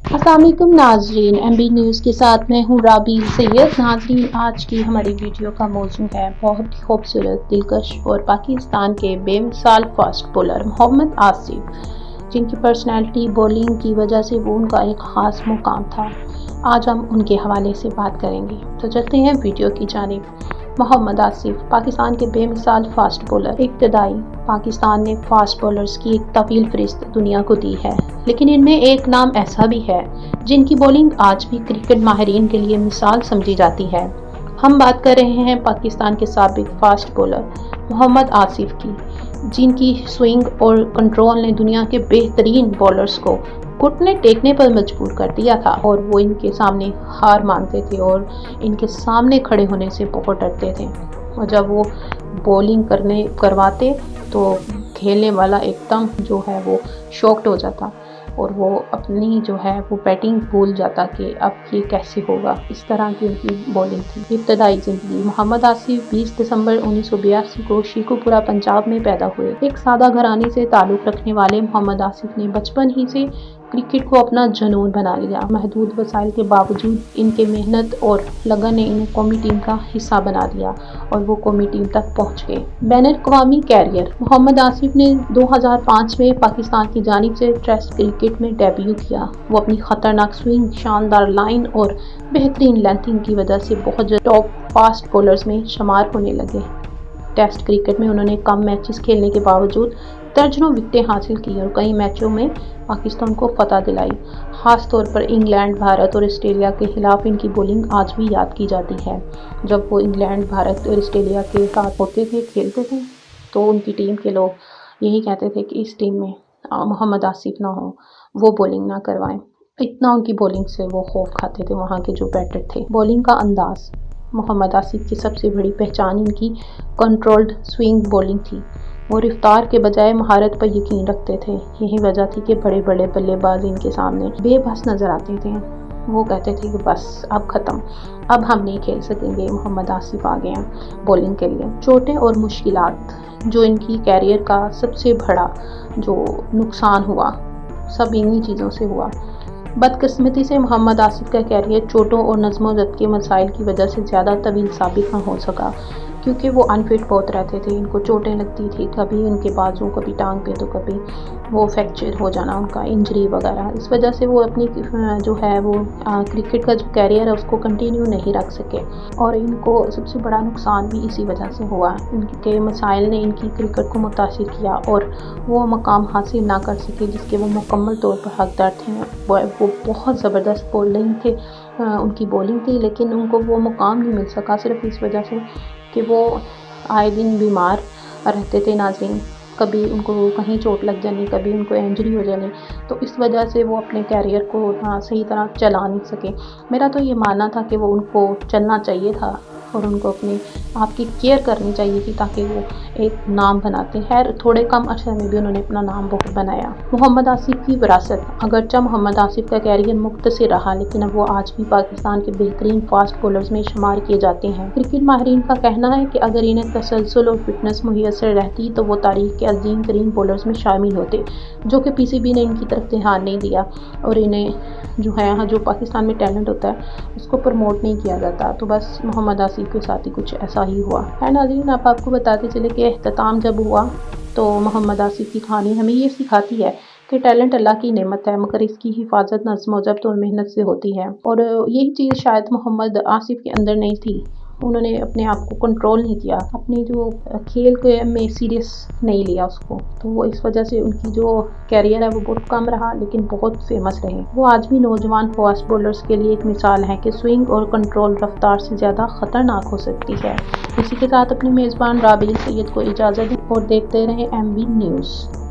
अस्सलाम वालेकुम नाजरीन, MB न्यूज़ के साथ मैं हूँ राबी सैयद। नाजरीन, आज की हमारी वीडियो का मौजू है बहुत ही खूबसूरत, दिलकश और पाकिस्तान के बेमिसाल फास्ट बॉलर मोहम्मद आसिफ, जिनकी पर्सनैलिटी बॉलिंग की वजह से वो उनका एक ख़ास मुकाम था। आज हम उनके हवाले से बात करेंगे, तो चलते हैं वीडियो की जानिब। मोहम्मद आसिफ पाकिस्तान के बेमिसाल फास्ट बॉलर। इब्तदाई पाकिस्तान ने फास्ट बॉलर्स की एक तवील फहरिस्त दुनिया को दी है, लेकिन इनमें एक नाम ऐसा भी है जिनकी बॉलिंग आज भी क्रिकेट माहिरीन के लिए मिसाल समझी जाती है। हम बात कर रहे हैं पाकिस्तान के साबिक फास्ट बॉलर मोहम्मद आसिफ की, जिनकी स्विंग और कंट्रोल ने दुनिया के बेहतरीन बॉलर्स को घुटने टेकने पर मजबूर कर दिया था, और वो इनके सामने हार मानते थे और इनके सामने खड़े होने से बहुत डरते थे। और जब वो बॉलिंग करवाते तो खेलने वाला एकदम जो है वो शॉक्ड हो जाता और वो अपनी जो है वो बैटिंग भूल जाता कि अब ये कैसे होगा। इस तरह की उनकी बॉलिंग थी। इब्तदाई ज़िंदगी। मोहम्मद आसिफ 20 दिसंबर 1982 को शीखोपुरा पंजाब में पैदा हुए। एक सादा घराने से ताल्लुक़ रखने वाले मोहम्मद आसिफ ने बचपन ही से क्रिकेट को अपना जुनून बना लिया। महदूद वसाइल के बावजूद इनके मेहनत और लगन ने इन्हें कौमी टीम का हिस्सा बना दिया और वो कौमी टीम तक पहुंच गए। बैनुल-अक़वामी कैरियर। मोहम्मद आसिफ ने 2005 में पाकिस्तान की जानिब से टेस्ट क्रिकेट में डेब्यू किया। वो अपनी खतरनाक स्विंग, शानदार लाइन और बेहतरीन लेंथिंग की वजह से बहुत टॉप फास्ट बॉलर्स में शुमार होने लगे। टेस्ट क्रिकेट में उन्होंने कम मैचेस खेलने के बावजूद दर्जनों विकेटें हासिल की और कई मैचों में पाकिस्तान को फतह दिलाई। ख़ास तौर पर इंग्लैंड, भारत और ऑस्ट्रेलिया के खिलाफ इनकी बॉलिंग आज भी याद की जाती है। जब वो इंग्लैंड, भारत और ऑस्ट्रेलिया के साथ होते थे, खेलते थे, तो उनकी टीम के लोग यही कहते थे कि इस टीम में मोहम्मद आसिफ ना हो, वो बॉलिंग ना करवाएं। इतना उनकी बॉलिंग से वो खौफ खाते थे वहाँ के जो बैटर थे। बॉलिंग का अंदाज़। मोहम्मद आसिफ की सबसे बड़ी पहचान इनकी कंट्रोल्ड स्विंग बॉलिंग थी। वो रफ्तार के बजाय महारत पर यकीन रखते थे। यही वजह थी कि बड़े बड़े बल्लेबाज इनके सामने बेबस नज़र आते थे। वो कहते थे कि बस अब ख़त्म, अब हम नहीं खेल सकेंगे, मोहम्मद आसिफ आ गए हैं बॉलिंग के लिए। चोटें और मुश्किलात, जो इनकी कैरियर का सबसे बड़ा जो नुकसान हुआ, सब इन्हीं चीज़ों से हुआ। बदकिस्मती से मोहम्मद आसिफ का कैरियर चोटों और नज़्म-ओ-ज़ब्त के मसाइल की वजह से ज़्यादा तवील साबित न हो सका, क्योंकि वो अनफिट बहुत रहते थे। इनको चोटें लगती थी, कभी उनके बाजू, कभी टांग पे, तो कभी वो फ्रैक्चर हो जाना उनका, इंजरी वगैरह। इस वजह से वो अपनी जो है वो क्रिकेट का जो कैरियर है उसको कंटिन्यू नहीं रख सके, और इनको सबसे बड़ा नुकसान भी इसी वजह से हुआ। इनके मसाइल ने इनकी क्रिकेट को मुतासिर किया और वो मकाम हासिल ना कर सके जिसके वो मुकम्मल तौर पर हकदार थे। वो बहुत ज़बरदस्त बॉलिंग थे, उनकी बॉलिंग थी, लेकिन उनको वो मुकाम नहीं मिल सका सिर्फ इस वजह से कि वो आए दिन बीमार रहते थे। नाज़रीन, कभी उनको कहीं चोट लग जानी, कभी उनको इंजरी हो जानी, तो इस वजह से वो अपने कैरियर को सही तरह चला नहीं सके। मेरा तो ये मानना था कि वो उनको चलना चाहिए था और उनको अपने आप की केयर करनी चाहिए थी, ताकि वो एक नाम बनाते। खैर, थोड़े कम अरसे में भी उन्होंने अपना नाम बहुत बनाया। मोहम्मद आसिफ की विरासत। अगरचे मोहम्मद आसिफ का कैरियर मुख्तसर रहा, लेकिन अब वो आज भी पाकिस्तान के बेहतरीन फास्ट बॉलर्स में शुमार किए जाते हैं। क्रिकेट माहिरीन का कहना है कि अगर इन्हें तसलसल और फिटनेस मुयस्सर रहती तो वो तारीख के अजीम तरीन बॉलर्स में शामिल होते, जो कि PCB ने इनकी तरफ ध्यान नहीं दिया और इन्हें जो है जो पाकिस्तान में टैलेंट होता है उसको प्रमोट नहीं किया जाता। तो बस मोहम्मद आसिफ के साथ ही कुछ ऐसा ही हुआ है। नाज़रीन, आपको बताते चले कि इख्तिताम जब हुआ तो मोहम्मद आसिफ की कहानी हमें ये सिखाती है कि टैलेंट अल्लाह की नेमत है, मगर इसकी हिफाजत नज़्म-ओ-ज़ब्त और मेहनत से होती है। और यही चीज़ शायद मोहम्मद आसिफ के अंदर नहीं थी। उन्होंने अपने आप को कंट्रोल नहीं किया, अपने जो खेल के में सीरियस नहीं लिया उसको, तो वो इस वजह से उनकी जो कैरियर है वो बहुत कम रहा, लेकिन बहुत फेमस रहे। वो आज भी नौजवान फास्ट बॉलर्स के लिए एक मिसाल है कि स्विंग और कंट्रोल रफ्तार से ज़्यादा ख़तरनाक हो सकती है। इसी के साथ अपनी मेज़बान राबी सैयद को इजाज़त दें और देखते रहें MB न्यूज़।